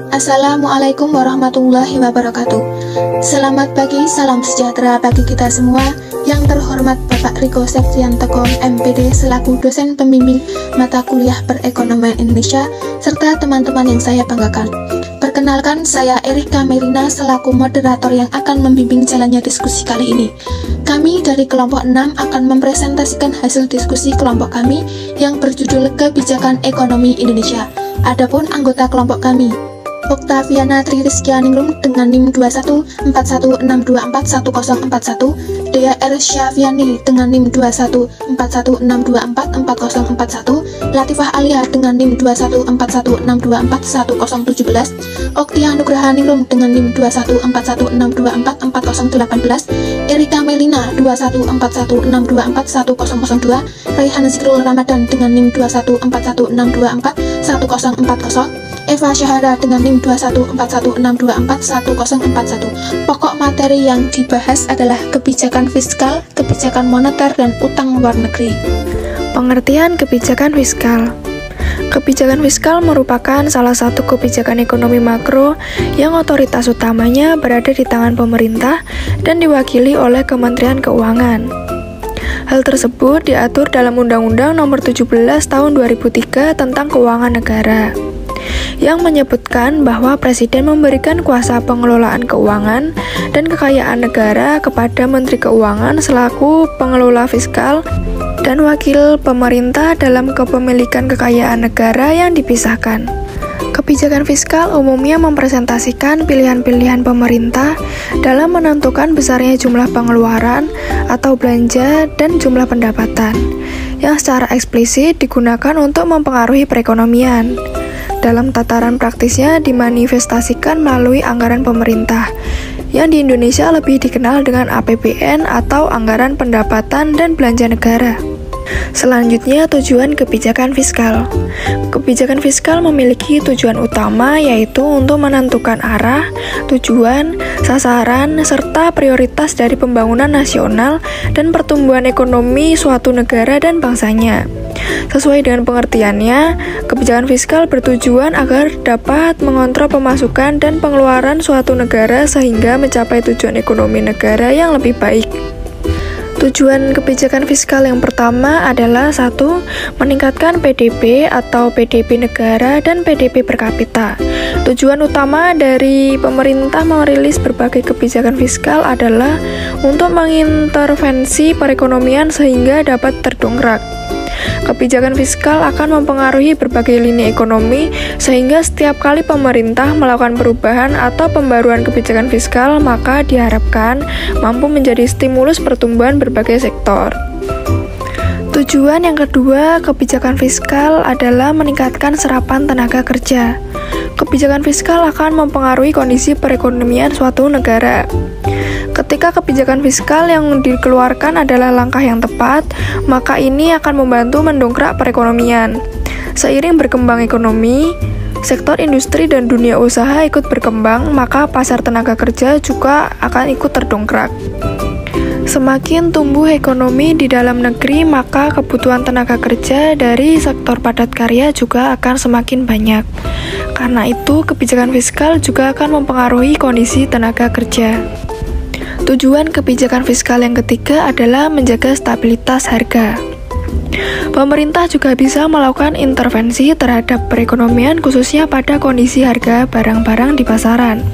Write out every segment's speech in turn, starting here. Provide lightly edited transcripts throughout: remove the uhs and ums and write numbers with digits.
Assalamualaikum warahmatullahi wabarakatuh. Selamat pagi, salam sejahtera bagi kita semua. Yang terhormat Bapak Riko Septiantoko, MPD, selaku dosen pembimbing mata kuliah Perekonomian Indonesia, serta teman-teman yang saya banggakan. Perkenalkan, saya Erika Merina selaku moderator yang akan membimbing jalannya diskusi kali ini. Kami dari kelompok 6 akan mempresentasikan hasil diskusi kelompok kami yang berjudul Kebijakan Ekonomi Indonesia. Adapun anggota kelompok kami, Oktaviana Tri Rizkyaningrum dengan NIM 2141624141, Dea R. Syafiani dengan NIM 214162444041, Latifah Alia dengan NIM 2141624117, Oktia Nugrahaningrum dengan NIM 214162444018, Erika Melina 2141624102, Raihan Zikrul Ramadan dengan NIM 2141624140, Eva Syahara dengan NIM 214162411041. Pokok materi yang dibahas adalah kebijakan fiskal, kebijakan moneter, dan utang luar negeri. Pengertian kebijakan fiskal. Kebijakan fiskal merupakan salah satu kebijakan ekonomi makro yang otoritas utamanya berada di tangan pemerintah dan diwakili oleh Kementerian Keuangan. Hal tersebut diatur dalam Undang-Undang Nomor 17 Tahun 2003 tentang Keuangan Negara, yang menyebutkan bahwa Presiden memberikan kuasa pengelolaan keuangan dan kekayaan negara kepada Menteri Keuangan selaku pengelola fiskal dan wakil pemerintah dalam kepemilikan kekayaan negara yang dipisahkan. Kebijakan fiskal umumnya mempresentasikan pilihan-pilihan pemerintah dalam menentukan besarnya jumlah pengeluaran atau belanja dan jumlah pendapatan, yang secara eksplisit digunakan untuk mempengaruhi perekonomian. Dalam tataran praktisnya dimanifestasikan melalui anggaran pemerintah, yang di Indonesia lebih dikenal dengan APBN atau Anggaran Pendapatan dan Belanja Negara. Selanjutnya, tujuan kebijakan fiskal. Kebijakan fiskal memiliki tujuan utama, yaitu untuk menentukan arah, tujuan, sasaran, serta prioritas dari pembangunan nasional dan pertumbuhan ekonomi suatu negara dan bangsanya. Sesuai dengan pengertiannya, kebijakan fiskal bertujuan agar dapat mengontrol pemasukan dan pengeluaran suatu negara sehingga mencapai tujuan ekonomi negara yang lebih baik. Tujuan kebijakan fiskal yang pertama adalah 1. Meningkatkan PDB atau PDB negara dan PDB per kapita. Tujuan utama dari pemerintah merilis berbagai kebijakan fiskal adalah untuk mengintervensi perekonomian sehingga dapat terdongkrak. Kebijakan fiskal akan mempengaruhi berbagai lini ekonomi, sehingga setiap kali pemerintah melakukan perubahan atau pembaruan kebijakan fiskal, maka diharapkan mampu menjadi stimulus pertumbuhan berbagai sektor. Tujuan yang kedua, kebijakan fiskal adalah meningkatkan serapan tenaga kerja. Kebijakan fiskal akan mempengaruhi kondisi perekonomian suatu negara. Ketika kebijakan fiskal yang dikeluarkan adalah langkah yang tepat, maka ini akan membantu mendongkrak perekonomian. Seiring berkembang ekonomi, sektor industri dan dunia usaha ikut berkembang, maka pasar tenaga kerja juga akan ikut terdongkrak. Semakin tumbuh ekonomi di dalam negeri, maka kebutuhan tenaga kerja dari sektor padat karya juga akan semakin banyak. Karena itu, kebijakan fiskal juga akan mempengaruhi kondisi tenaga kerja. Tujuan kebijakan fiskal yang ketiga adalah menjaga stabilitas harga. Pemerintah juga bisa melakukan intervensi terhadap perekonomian khususnya pada kondisi harga barang-barang di pasaran.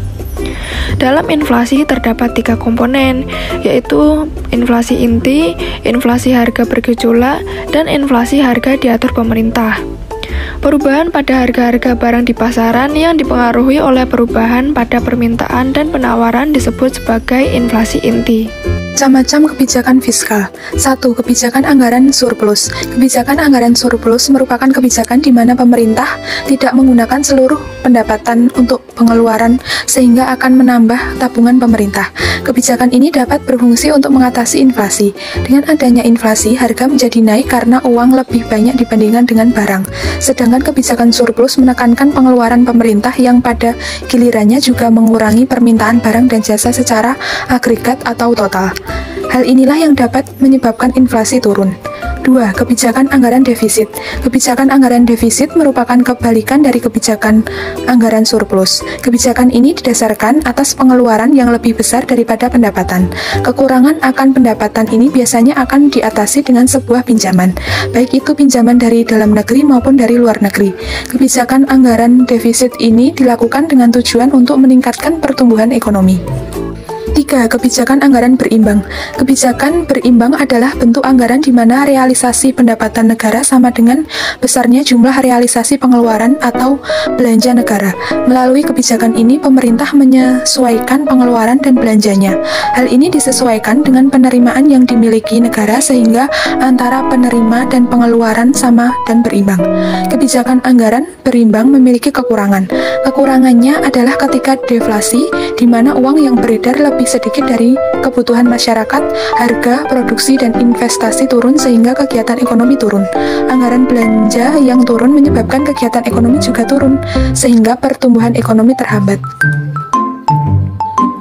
Dalam inflasi terdapat 3 komponen, yaitu inflasi inti, inflasi harga bergejolak, dan inflasi harga diatur pemerintah. Perubahan pada harga-harga barang di pasaran yang dipengaruhi oleh perubahan pada permintaan dan penawaran disebut sebagai inflasi inti. Macam-macam kebijakan fiskal. 1. Kebijakan anggaran surplus. Kebijakan anggaran surplus merupakan kebijakan di mana pemerintah tidak menggunakan seluruh pendapatan untuk pengeluaran sehingga akan menambah tabungan pemerintah. Kebijakan ini dapat berfungsi untuk mengatasi inflasi. Dengan adanya inflasi, harga menjadi naik karena uang lebih banyak dibandingkan dengan barang. Sedangkan kebijakan surplus menekankan pengeluaran pemerintah yang pada gilirannya juga mengurangi permintaan barang dan jasa secara agregat atau total. Hal inilah yang dapat menyebabkan inflasi turun. 2. Kebijakan anggaran defisit. Kebijakan anggaran defisit merupakan kebalikan dari kebijakan anggaran surplus. Kebijakan ini didasarkan atas pengeluaran yang lebih besar daripada pendapatan. Kekurangan akan pendapatan ini biasanya akan diatasi dengan sebuah pinjaman, baik itu pinjaman dari dalam negeri maupun dari luar negeri. Kebijakan anggaran defisit ini dilakukan dengan tujuan untuk meningkatkan pertumbuhan ekonomi. 3. Kebijakan anggaran berimbang. Kebijakan berimbang adalah bentuk anggaran di mana realisasi pendapatan negara sama dengan besarnya jumlah realisasi pengeluaran atau belanja negara. Melalui kebijakan ini, pemerintah menyesuaikan pengeluaran dan belanjanya. Hal ini disesuaikan dengan penerimaan yang dimiliki negara sehingga antara penerima dan pengeluaran sama dan berimbang. Kebijakan anggaran berimbang memiliki kekurangan. Kekurangannya adalah ketika deflasi, di mana uang yang beredar lebih sedikit dari kebutuhan masyarakat, harga, produksi, dan investasi turun sehingga kegiatan ekonomi turun. Anggaran belanja yang turun menyebabkan kegiatan ekonomi juga turun, sehingga pertumbuhan ekonomi terhambat.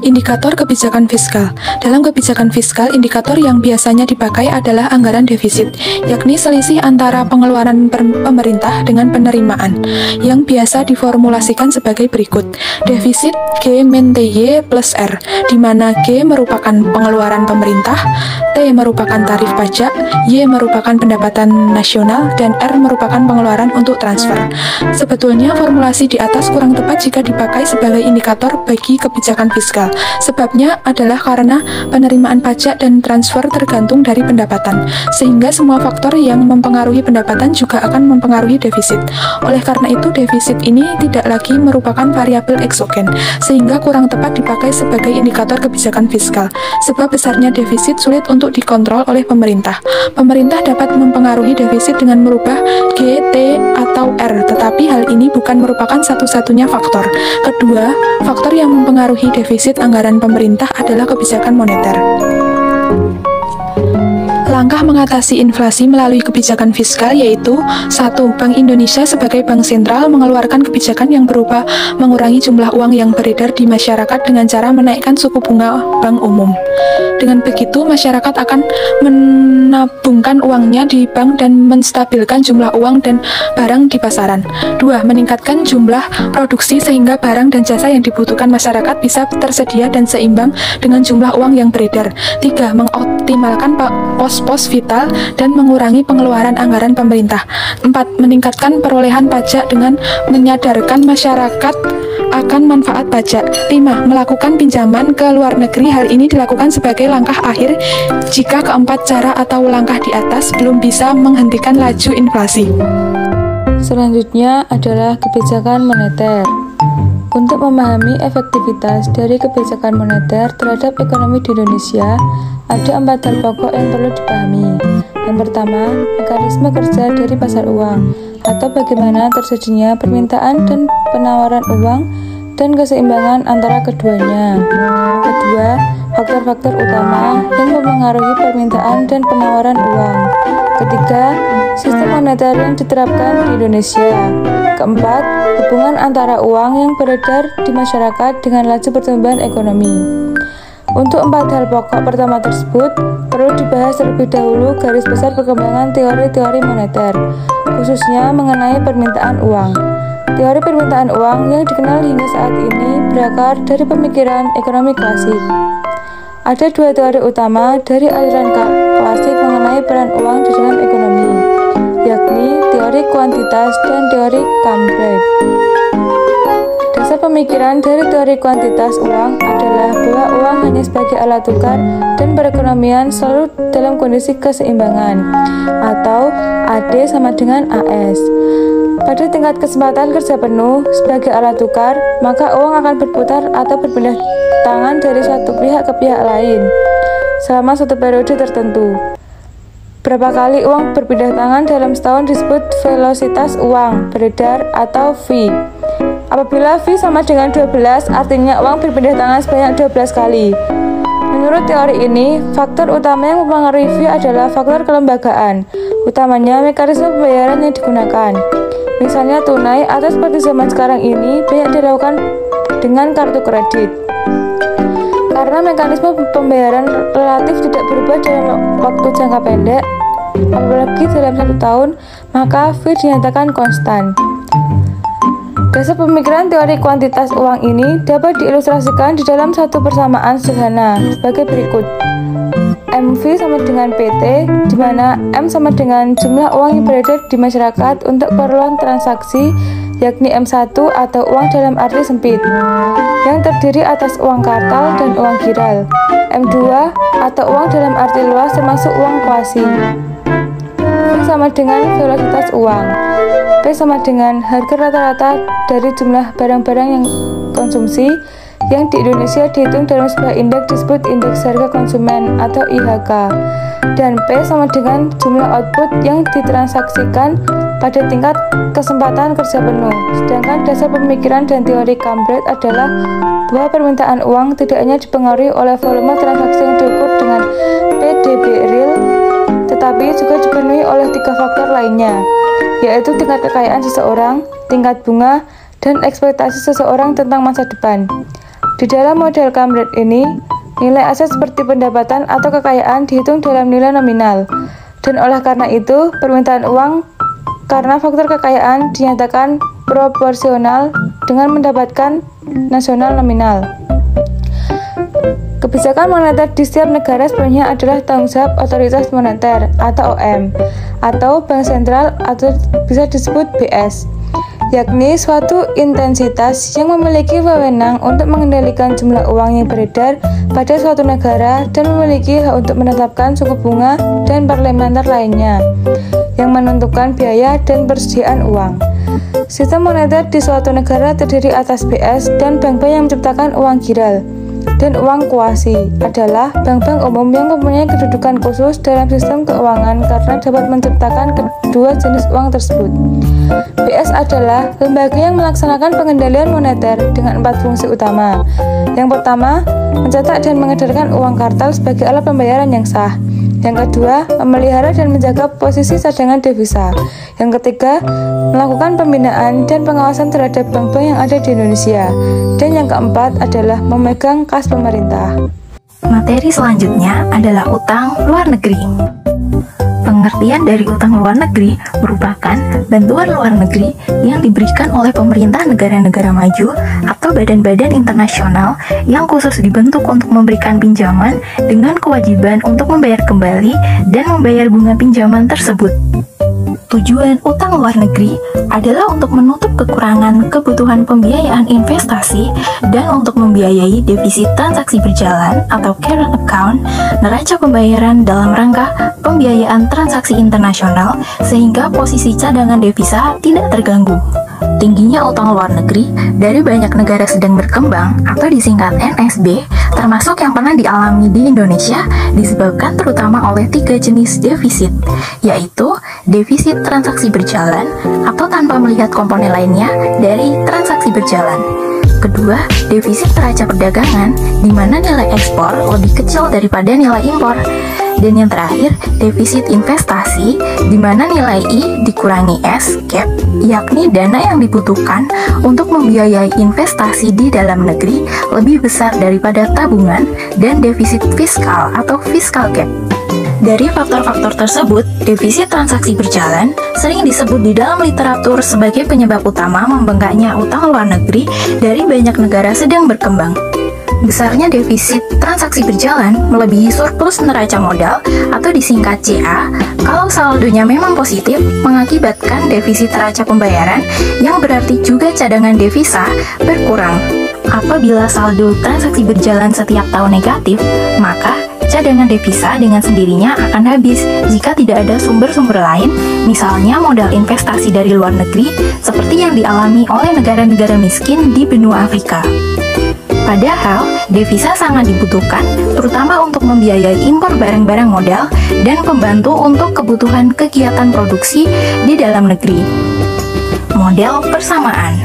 Indikator kebijakan fiskal. Dalam kebijakan fiskal, indikator yang biasanya dipakai adalah anggaran defisit, yakni selisih antara pengeluaran pemerintah dengan penerimaan, yang biasa diformulasikan sebagai berikut. Defisit G min TY plus R, di mana G merupakan pengeluaran pemerintah, T merupakan tarif pajak, Y merupakan pendapatan nasional, dan R merupakan pengeluaran untuk transfer. Sebetulnya formulasi di atas kurang tepat jika dipakai sebagai indikator bagi kebijakan fiskal. Sebabnya adalah karena penerimaan pajak dan transfer tergantung dari pendapatan, sehingga semua faktor yang mempengaruhi pendapatan juga akan mempengaruhi defisit. Oleh karena itu, defisit ini tidak lagi merupakan variabel eksogen, sehingga kurang tepat dipakai sebagai indikator kebijakan fiskal. Sebab besarnya defisit sulit untuk dikontrol oleh pemerintah. Pemerintah dapat mempengaruhi defisit dengan merubah G, T, atau R, tetapi hal ini bukan merupakan satu-satunya faktor. Kedua, faktor yang mempengaruhi defisit anggaran pemerintah adalah kebijakan moneter. Langkah mengatasi inflasi melalui kebijakan fiskal yaitu 1. Bank Indonesia sebagai bank sentral mengeluarkan kebijakan yang berupa mengurangi jumlah uang yang beredar di masyarakat dengan cara menaikkan suku bunga bank umum. Dengan begitu, masyarakat akan menabungkan uangnya di bank dan menstabilkan jumlah uang dan barang di pasaran. 2. Meningkatkan jumlah produksi sehingga barang dan jasa yang dibutuhkan masyarakat bisa tersedia dan seimbang dengan jumlah uang yang beredar. 3. Mengoptimalkan pos-pos vital dan mengurangi pengeluaran anggaran pemerintah. 4. Meningkatkan perolehan pajak dengan menyadarkan masyarakat akan manfaat pajak. 5. Melakukan pinjaman ke luar negeri. Hal ini dilakukan sebagai langkah akhir jika keempat cara atau langkah di atas belum bisa menghentikan laju inflasi. Selanjutnya adalah kebijakan moneter. Untuk memahami efektivitas dari kebijakan moneter terhadap ekonomi di Indonesia, ada 4 hal pokok yang perlu dipahami. Yang pertama, mekanisme kerja dari pasar uang, atau bagaimana terjadinya permintaan dan penawaran uang dan keseimbangan antara keduanya. Kedua, faktor-faktor utama yang mempengaruhi permintaan dan penawaran uang. Ketiga, sistem moneter yang diterapkan di Indonesia. Keempat, hubungan antara uang yang beredar di masyarakat dengan laju pertumbuhan ekonomi. Untuk 4 hal pokok pertama tersebut, perlu dibahas terlebih dahulu garis besar perkembangan teori-teori moneter, khususnya mengenai permintaan uang. Teori permintaan uang yang dikenal hingga saat ini berakar dari pemikiran ekonomi klasik. Ada 2 teori utama dari aliran klasik mengenai peran uang di dalam ekonomi, yakni teori kuantitas dan teori Cambridge. Dasar pemikiran dari teori kuantitas uang adalah bahwa uang hanya sebagai alat tukar dan perekonomian selalu dalam kondisi keseimbangan, atau AD sama dengan AS. Pada tingkat kesempatan kerja penuh sebagai alat tukar, maka uang akan berputar atau berpindah tangan dari satu pihak ke pihak lain selama satu periode tertentu. Berapa kali uang berpindah tangan dalam setahun disebut velositas uang beredar atau V. Apabila V sama dengan 12, artinya uang berpindah tangan sebanyak 12 kali. Menurut teori ini, faktor utama yang mempengaruhi V adalah faktor kelembagaan, utamanya mekanisme pembayaran yang digunakan. Misalnya tunai, atau seperti zaman sekarang ini banyak dilakukan dengan kartu kredit. Karena mekanisme pembayaran relatif tidak berubah dalam waktu jangka pendek, Apalagi dalam 1 tahun, maka V dinyatakan konstan. Dasar pemikiran teori kuantitas uang ini dapat diilustrasikan di dalam satu persamaan sederhana sebagai berikut. MV sama dengan PT, di mana M sama dengan jumlah uang yang beredar di masyarakat untuk keperluan transaksi, yakni M1 atau uang dalam arti sempit, yang terdiri atas uang kartal dan uang giral. M2 atau uang dalam arti luas termasuk uang kuasi. V sama dengan velocitas uang. P sama dengan harga rata-rata dari jumlah barang-barang yang konsumsi yang di Indonesia dihitung dalam sebuah indeks disebut indeks harga konsumen atau IHK. Dan P sama dengan jumlah output yang ditransaksikan pada tingkat kesempatan kerja penuh. Sedangkan dasar pemikiran dan teori Cambridge adalah bahwa permintaan uang tidak hanya dipengaruhi oleh volume transaksi yang diukur dengan PDB real, tetapi juga dipenuhi oleh 3 faktor lainnya, yaitu tingkat kekayaan seseorang, tingkat bunga, dan ekspektasi seseorang tentang masa depan. Di dalam model Cambridge ini, nilai aset seperti pendapatan atau kekayaan dihitung dalam nilai nominal, dan oleh karena itu, permintaan uang karena faktor kekayaan dinyatakan proporsional dengan mendapatkan nasional nominal. Kebijakan moneter di setiap negara sebenarnya adalah tanggung jawab otoritas moneter atau OM atau bank sentral atau bisa disebut BS, yakni suatu entitas yang memiliki wewenang untuk mengendalikan jumlah uang yang beredar pada suatu negara dan memiliki hak untuk menetapkan suku bunga dan parameter lainnya yang menentukan biaya dan persediaan uang. Sistem moneter di suatu negara terdiri atas BS dan bank-bank yang menciptakan uang giral. Dan uang kuasi adalah bank-bank umum yang mempunyai kedudukan khusus dalam sistem keuangan karena dapat menciptakan kedua jenis uang tersebut. BS adalah lembaga yang melaksanakan pengendalian moneter dengan 4 fungsi utama. Yang pertama, mencetak dan mengedarkan uang kartal sebagai alat pembayaran yang sah. Yang kedua, memelihara dan menjaga posisi cadangan devisa. Yang ketiga, melakukan pembinaan dan pengawasan terhadap bank-bank yang ada di Indonesia. Dan yang keempat adalah memegang kas pemerintah. Materi selanjutnya adalah utang luar negeri. Pengertian dari utang luar negeri merupakan bantuan luar negeri yang diberikan oleh pemerintah negara-negara maju atau badan-badan internasional yang khusus dibentuk untuk memberikan pinjaman dengan kewajiban untuk membayar kembali dan membayar bunga pinjaman tersebut. Tujuan utang luar negeri adalah untuk menutup kekurangan kebutuhan pembiayaan investasi dan untuk membiayai defisit transaksi berjalan atau current account, neraca pembayaran dalam rangka pembiayaan transaksi internasional sehingga posisi cadangan devisa tidak terganggu. Tingginya utang luar negeri dari banyak negara sedang berkembang atau disingkat NSB, termasuk yang pernah dialami di Indonesia, disebabkan terutama oleh 3 jenis defisit, yaitu defisit transaksi berjalan atau tanpa melihat komponen lainnya dari transaksi berjalan. Kedua, defisit neraca perdagangan, di mana nilai ekspor lebih kecil daripada nilai impor. Dan yang terakhir, defisit investasi, di mana nilai I dikurangi S, cap, yakni dana yang dibutuhkan untuk membiayai investasi di dalam negeri lebih besar daripada tabungan, dan defisit fiskal atau fiscal gap. Dari faktor-faktor tersebut, defisit transaksi berjalan sering disebut di dalam literatur sebagai penyebab utama membengkaknya utang luar negeri dari banyak negara sedang berkembang. Besarnya defisit transaksi berjalan melebihi surplus neraca modal atau disingkat CA kalau saldonya memang positif mengakibatkan defisit neraca pembayaran yang berarti juga cadangan devisa berkurang. Apabila saldo transaksi berjalan setiap tahun negatif, maka cadangan devisa dengan sendirinya akan habis jika tidak ada sumber-sumber lain, misalnya modal investasi dari luar negeri seperti yang dialami oleh negara-negara miskin di benua Afrika. Padahal, devisa sangat dibutuhkan, terutama untuk membiayai impor barang-barang modal dan pembantu untuk kebutuhan kegiatan produksi di dalam negeri. Model persamaan.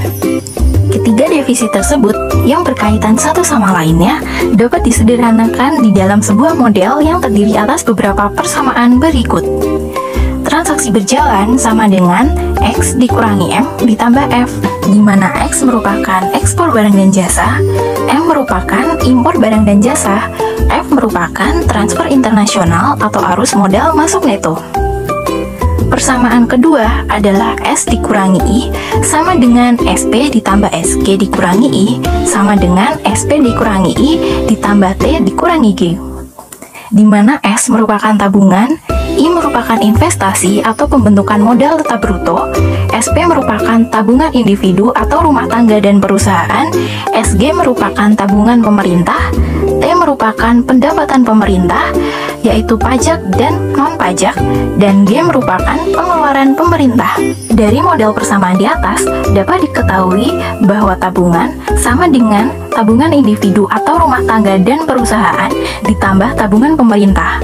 Ketiga defisit tersebut yang berkaitan satu sama lainnya dapat disederhanakan di dalam sebuah model yang terdiri atas beberapa persamaan berikut. Transaksi berjalan sama dengan X dikurangi M ditambah F, di mana X merupakan ekspor barang dan jasa, M merupakan impor barang dan jasa, F merupakan transfer internasional atau arus modal masuk neto. Persamaan kedua adalah S dikurangi I sama dengan SP ditambah SG dikurangi I sama dengan SP dikurangi I ditambah T dikurangi G, di mana S merupakan tabungan, I merupakan investasi atau pembentukan modal tetap bruto, SP merupakan tabungan individu atau rumah tangga dan perusahaan, SG merupakan tabungan pemerintah, T merupakan pendapatan pemerintah, yaitu pajak dan non-pajak, dan G merupakan pengeluaran pemerintah. Dari model persamaan di atas, dapat diketahui bahwa tabungan sama dengan tabungan individu atau rumah tangga dan perusahaan ditambah tabungan pemerintah.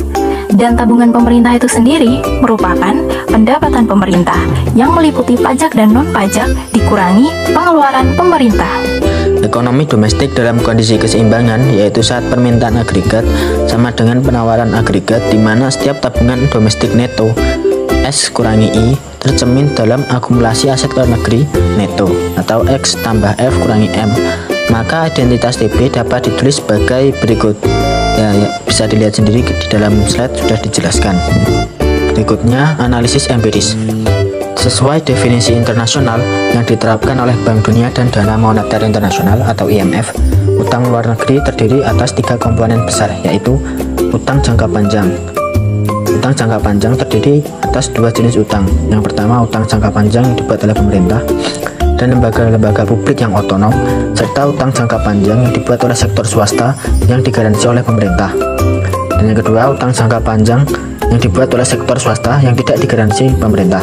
Dan tabungan pemerintah itu sendiri merupakan pendapatan pemerintah yang meliputi pajak dan non-pajak dikurangi pengeluaran pemerintah. Ekonomi domestik dalam kondisi keseimbangan yaitu saat permintaan agregat sama dengan penawaran agregat, di mana setiap tabungan domestik neto S kurangi I tercermin dalam akumulasi aset luar negeri neto atau X tambah F kurangi M. Maka identitas TB dapat ditulis sebagai berikut. Ya, bisa dilihat sendiri di dalam slide sudah dijelaskan. Berikutnya analisis empiris. Sesuai definisi internasional yang diterapkan oleh Bank Dunia dan Dana Moneter Internasional atau IMF, utang luar negeri terdiri atas 3 komponen besar, yaitu utang jangka panjang. Utang jangka panjang terdiri atas 2 jenis utang. Yang pertama, utang jangka panjang yang dibuat oleh pemerintah dan lembaga-lembaga publik yang otonom, serta utang jangka panjang yang dibuat oleh sektor swasta yang digaransi oleh pemerintah. Dan yang kedua, utang jangka panjang yang dibuat oleh sektor swasta yang tidak digaransi pemerintah.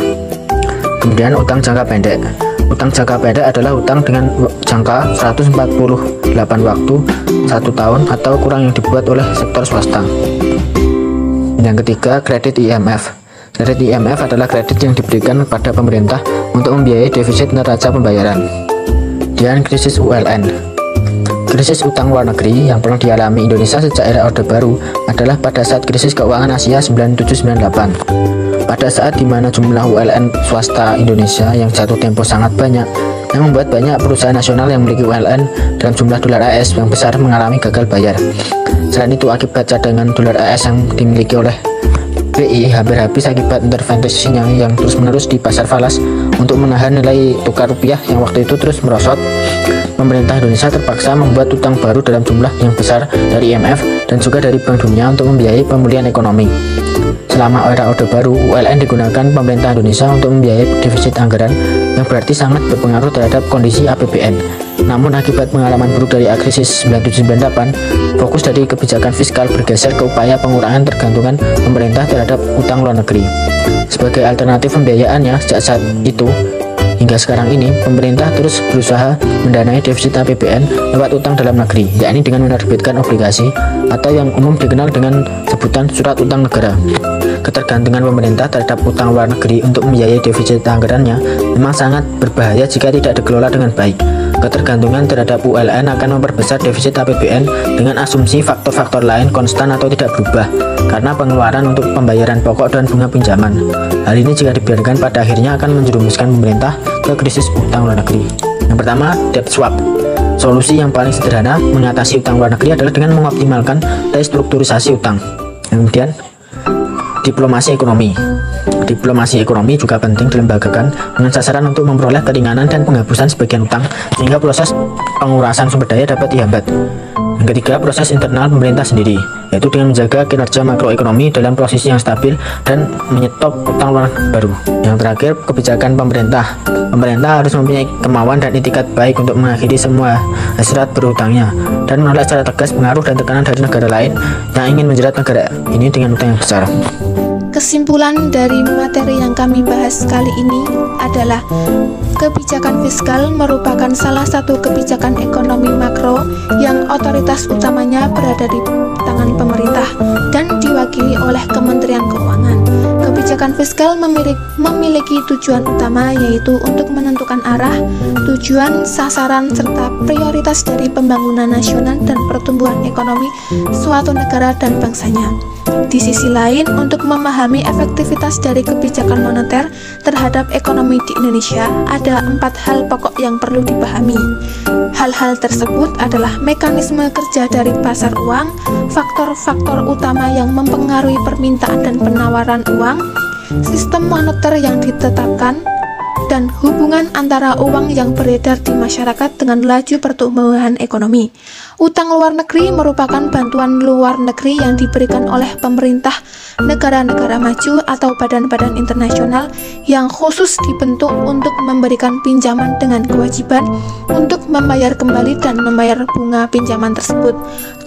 Kemudian utang jangka pendek. Utang jangka pendek adalah utang dengan jangka 148 waktu, 1 tahun atau kurang yang dibuat oleh sektor swasta. Yang ketiga, kredit IMF. Kredit IMF adalah kredit yang diberikan kepada pemerintah untuk membiayai defisit neraca pembayaran. Dan krisis ULN. Krisis utang luar negeri yang pernah dialami Indonesia sejak era Orde Baru adalah pada saat krisis keuangan Asia 97-98. Pada saat dimana jumlah ULN swasta Indonesia yang jatuh tempo sangat banyak, yang membuat banyak perusahaan nasional yang memiliki ULN dalam jumlah dolar AS yang besar mengalami gagal bayar. Selain itu, akibat cadangan dolar AS yang dimiliki oleh BI hampir habis akibat intervensinya yang terus-menerus di pasar falas untuk menahan nilai tukar rupiah yang waktu itu terus merosot. Pemerintah Indonesia terpaksa membuat utang baru dalam jumlah yang besar dari IMF dan juga dari Bank Dunia untuk membiayai pemulihan ekonomi. Selama era Orde Baru, ULN digunakan pemerintah Indonesia untuk membiayai defisit anggaran yang berarti sangat berpengaruh terhadap kondisi APBN. Namun akibat pengalaman buruk dari krisis 97-98, fokus dari kebijakan fiskal bergeser ke upaya pengurangan tergantungan pemerintah terhadap utang luar negeri. Sebagai alternatif pembiayaannya sejak saat itu hingga sekarang ini, pemerintah terus berusaha mendanai defisit APBN lewat utang dalam negeri, yakni dengan menerbitkan obligasi atau yang umum dikenal dengan sebutan surat utang negara. Ketergantungan pemerintah terhadap utang luar negeri untuk membiayai defisit anggarannya memang sangat berbahaya jika tidak dikelola dengan baik. Ketergantungan terhadap ULN akan memperbesar defisit APBN dengan asumsi faktor-faktor lain konstan atau tidak berubah karena pengeluaran untuk pembayaran pokok dan bunga pinjaman. Hal ini jika dibiarkan pada akhirnya akan menjerumuskan pemerintah ke krisis utang luar negeri. Yang pertama, debt swap. Solusi yang paling sederhana mengatasi utang luar negeri adalah dengan mengoptimalkan restrukturisasi utang. Kemudian, diplomasi ekonomi. Diplomasi ekonomi juga penting dilembagakan dengan sasaran untuk memperoleh keringanan dan penghapusan sebagian utang sehingga proses pengurasan sumber daya dapat dihambat. Yang ketiga, proses internal pemerintah sendiri, yaitu dengan menjaga kinerja makroekonomi dalam posisi yang stabil dan menyetop utang luar baru. Yang terakhir, kebijakan pemerintah. Pemerintah harus mempunyai kemauan dan itikat baik untuk mengakhiri semua hasrat berhutangnya dan menolak secara tegas pengaruh dan tekanan dari negara lain yang ingin menjerat negara ini dengan utang yang besar. Kesimpulan dari materi yang kami bahas kali ini adalah kebijakan fiskal merupakan salah satu kebijakan ekonomi makro yang otoritas utamanya berada di tangan pemerintah dan diwakili oleh Kementerian Keuangan. Kebijakan fiskal memiliki tujuan utama yaitu untuk menentukan arah, tujuan, sasaran, serta prioritas dari pembangunan nasional dan pertumbuhan ekonomi suatu negara dan bangsanya. Di sisi lain, untuk memahami efektivitas dari kebijakan moneter terhadap ekonomi di Indonesia, ada 4 hal pokok yang perlu dipahami. Hal-hal tersebut adalah mekanisme kerja dari pasar uang, faktor-faktor utama yang mempengaruhi permintaan dan penawaran uang, sistem moneter yang ditetapkan, dan hubungan antara uang yang beredar di masyarakat dengan laju pertumbuhan ekonomi. Utang luar negeri merupakan bantuan luar negeri yang diberikan oleh pemerintah negara-negara maju atau badan-badan internasional yang khusus dibentuk untuk memberikan pinjaman dengan kewajiban untuk membayar kembali dan membayar bunga pinjaman tersebut.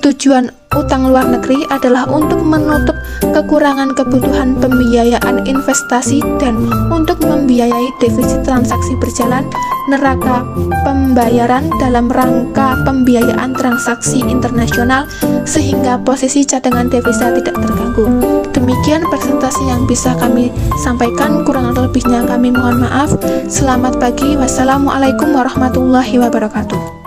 Tujuan utang luar negeri adalah untuk menutup kekurangan kebutuhan pembiayaan investasi dan untuk membiayai defisit transaksi berjalan, neraca pembayaran dalam rangka pembiayaan transaksi internasional sehingga posisi cadangan devisa tidak terganggu. Demikian presentasi yang bisa kami sampaikan, kurang lebihnya kami mohon maaf. Selamat pagi, wassalamualaikum warahmatullahi wabarakatuh.